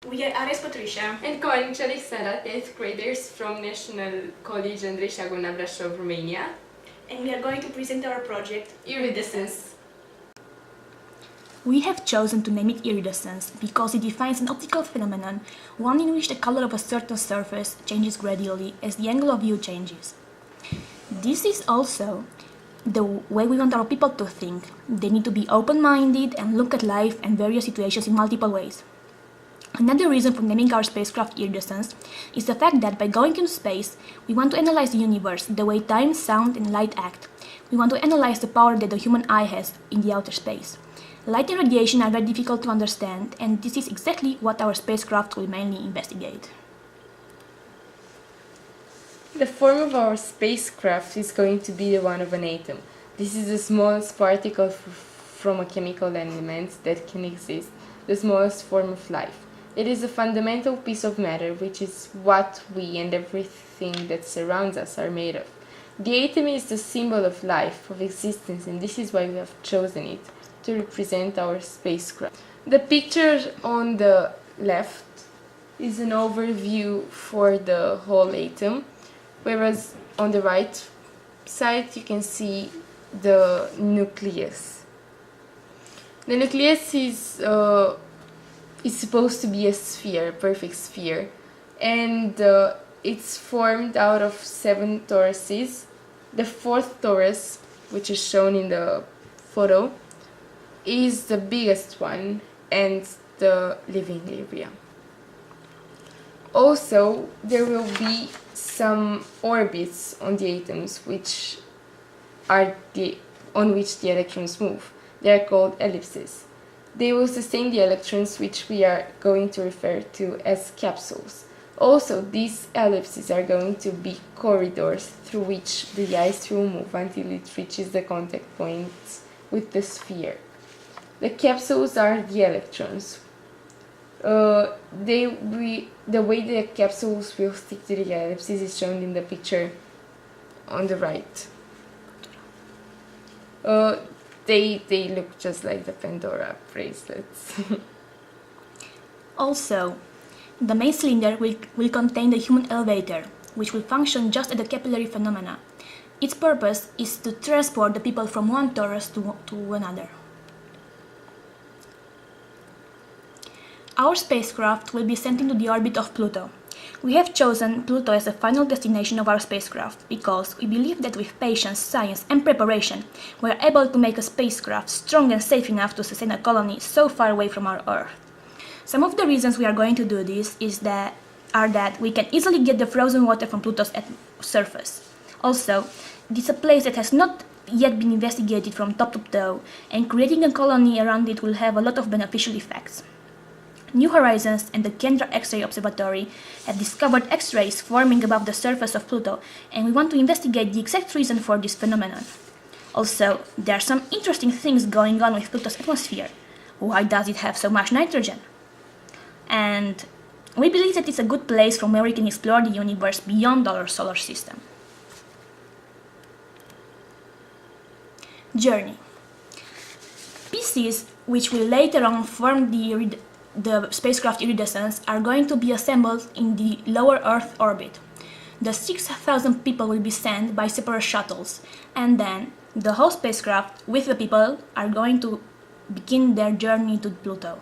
We are Arens, Patricia and Comaniciu, Alexandra, 10th graders from National College Andrei Saguna, Brasov, Romania. And we are going to present our project Iridescence. We have chosen to name it iridescence because it defines an optical phenomenon, one in which the color of a certain surface changes gradually as the angle of view changes. This is also the way we want our people to think. They need to be open-minded and look at life and various situations in multiple ways. Another reason for naming our spacecraft Iridescence is the fact that by going into space, we want to analyze the universe, the way time, sound, and light act. We want to analyze the power that the human eye has in the outer space. Light and radiation are very difficult to understand, and this is exactly what our spacecraft will mainly investigate. The form of our spacecraft is going to be the one of an atom. This is the smallest particle from a chemical element that can exist, the smallest form of life. It is a fundamental piece of matter, which is what we and everything that surrounds us are made of. The atom is the symbol of life, of existence, and this is why we have chosen it to represent our spacecraft. The picture on the left is an overview for the whole atom, whereas on the right side you can see the nucleus. The nucleus is supposed to be a sphere, a perfect sphere, and it's formed out of 7 toruses. The 4th torus, which is shown in the photo, is the biggest one and the living area. Also, there will be some orbits on the atoms on which the electrons move. They are called ellipses. They will sustain the electrons, which we are going to refer to as capsules. Also, these ellipses are going to be corridors through which the ice will move until it reaches the contact points with the sphere. The capsules are the electrons. The way the capsules will stick to the ellipses is shown in the picture on the right. They look just like the Pandora bracelets. Also, the main cylinder will contain the human elevator, which will function just as a capillary phenomena. Its purpose is to transport the people from one torus to another. Our spacecraft will be sent into the orbit of Pluto. We have chosen Pluto as the final destination of our spacecraft because we believe that with patience, science, and preparation, we are able to make a spacecraft strong and safe enough to sustain a colony so far away from our Earth. Some of the reasons we are going to do this are that we can easily get the frozen water from Pluto's surface. Also, it is a place that has not yet been investigated from top to toe, and creating a colony around it will have a lot of beneficial effects. New Horizons and the Kendra X-ray Observatory have discovered X-rays forming above the surface of Pluto, and we want to investigate the exact reason for this phenomenon. Also, there are some interesting things going on with Pluto's atmosphere. Why does it have so much nitrogen? And we believe that it's a good place from where we can explore the universe beyond our solar system. Journey. Pieces which will later on form the spacecraft Iridescence are going to be assembled in the lower Earth orbit. The 6,000 people will be sent by separate shuttles, and then the whole spacecraft with the people are going to begin their journey to Pluto.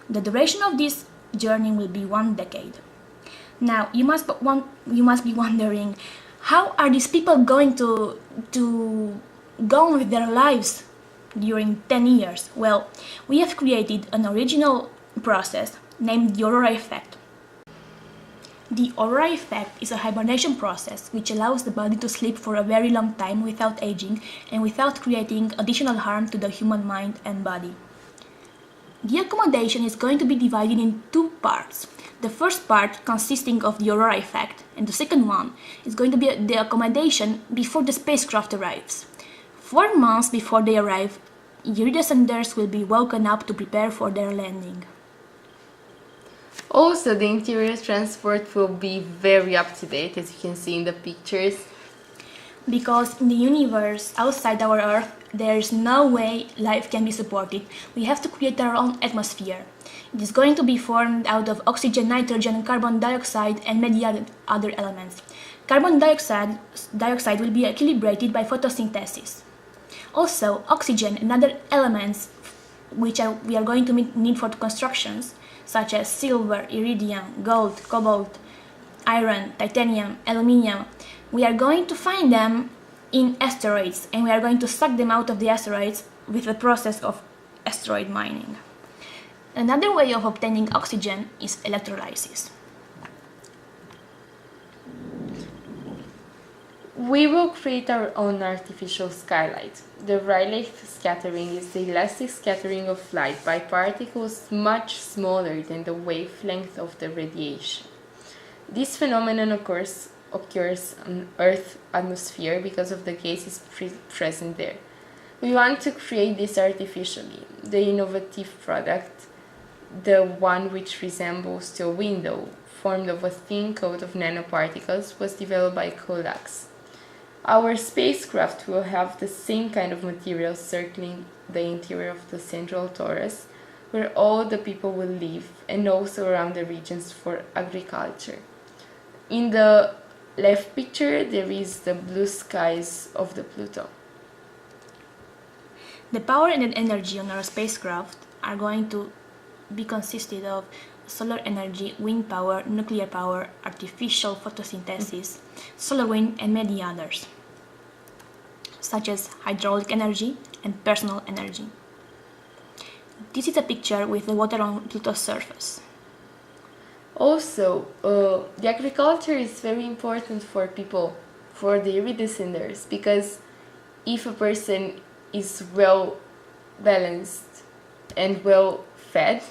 The duration of this journey will be 1 decade. Now, you must be wondering, how are these people going to go on with their lives during 10 years? Well, we have created an original process named the aurora effect. The aurora effect is a hibernation process which allows the body to sleep for a very long time without aging and without creating additional harm to the human mind and body. The accommodation is going to be divided in 2 parts. The first part consisting of the aurora effect, and the second one is going to be the accommodation before the spacecraft arrives. 4 months before they arrive, iridescenders will be woken up to prepare for their landing. Also, the interior transport will be very up to date, as you can see in the pictures. Because in the universe outside our Earth, there is no way life can be supported. We have to create our own atmosphere. It is going to be formed out of oxygen, nitrogen, carbon dioxide, and many other elements. Carbon dioxide will be equilibrated by photosynthesis. Also, oxygen and other elements which we are going to need for constructions, such as silver, iridium, gold, cobalt, iron, titanium, aluminium, we are going to find them in asteroids, and we are going to suck them out of the asteroids with the process of asteroid mining. Another way of obtaining oxygen is electrolysis. We will create our own artificial skylight. The Rayleigh scattering is the elastic scattering of light by particles much smaller than the wavelength of the radiation. This phenomenon occurs on Earth's atmosphere because of the gases present there. We want to create this artificially. The innovative product, the one which resembles to a window, formed of a thin coat of nanoparticles, was developed by Colax. Our spacecraft will have the same kind of material circling the interior of the central torus, where all the people will live, and also around the regions for agriculture. In the left picture, there is the blue skies of the Pluto. The power and energy on our spacecraft are going to be consisted of solar energy, wind power, nuclear power, artificial photosynthesis, solar wind, and many others, such as hydraulic energy and personal energy. This is a picture with the water on Pluto's surface. Also, the agriculture is very important for people, for the iridescenders, because if a person is well balanced and well fed,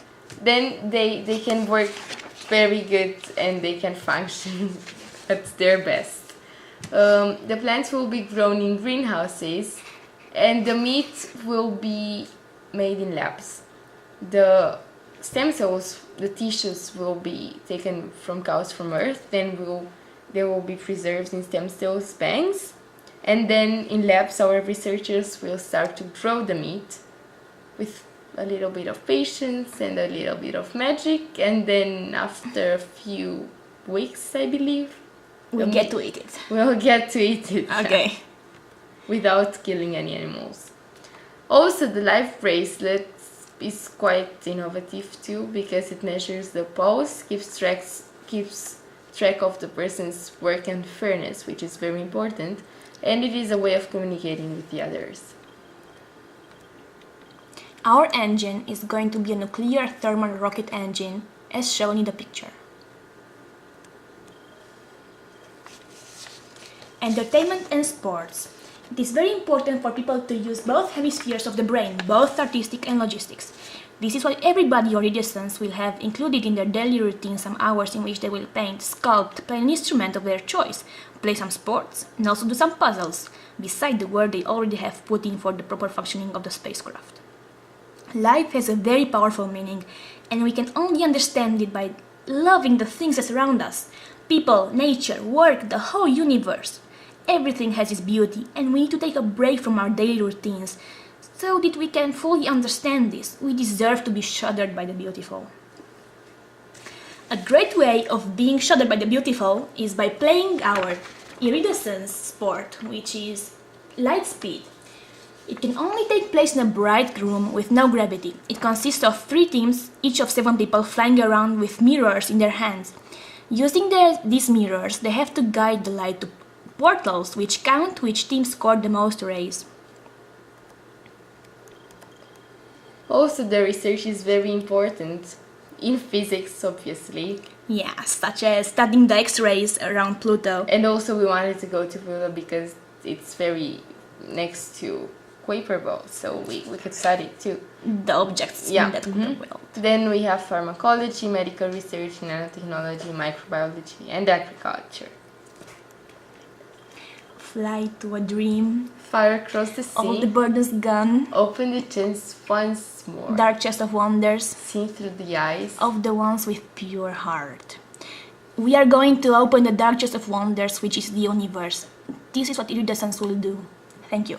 then they can work very good and they can function at their best. The plants will be grown in greenhouses and the meat will be made in labs. The stem cells, the tissues will be taken from cows from Earth, then they will be preserved in stem cells banks, and then in labs our researchers will start to grow the meat with a little bit of patience and a little bit of magic, and then after a few weeks, I believe, We'll get to eat it. We'll get to eat it. Okay. Without killing any animals. Also, the life bracelet is quite innovative too, because it measures the pulse, keeps track of the person's work and fairness, which is very important, and it is a way of communicating with the others. Our engine is going to be a nuclear thermal rocket engine, as shown in the picture. Entertainment and sports. It is very important for people to use both hemispheres of the brain, both artistic and logistics. This is why everybody or Iridescence will have included in their daily routine some hours in which they will paint, sculpt, play an instrument of their choice, play some sports, and also do some puzzles, beside the work they already have put in for the proper functioning of the spacecraft. Life has a very powerful meaning, and we can only understand it by loving the things that surround us. People, nature, work, the whole universe. Everything has its beauty, and we need to take a break from our daily routines so that we can fully understand this. We deserve to be shuddered by the beautiful. A great way of being shuddered by the beautiful is by playing our iridescence sport, which is light speed. It can only take place in a bright room with no gravity. It consists of 3 teams, each of 7 people flying around with mirrors in their hands. Using these mirrors, they have to guide the light to portals which count which team scored the most rays. Also, the research is very important in physics, obviously. Yeah, such as studying the X-rays around Pluto. And also we wanted to go to Pluto because it's very next to Kuiper Belt, so we could study it too. The objects in that world. Then we have pharmacology, medical research, nanotechnology, microbiology, and agriculture. Fly to a dream. Fire across the sea. All the burdens gone. Open the chest once more. Dark chest of wonders. See through the eyes of the ones with pure heart. We are going to open the dark chest of wonders, which is the universe. This is what Iridescence will do. Thank you.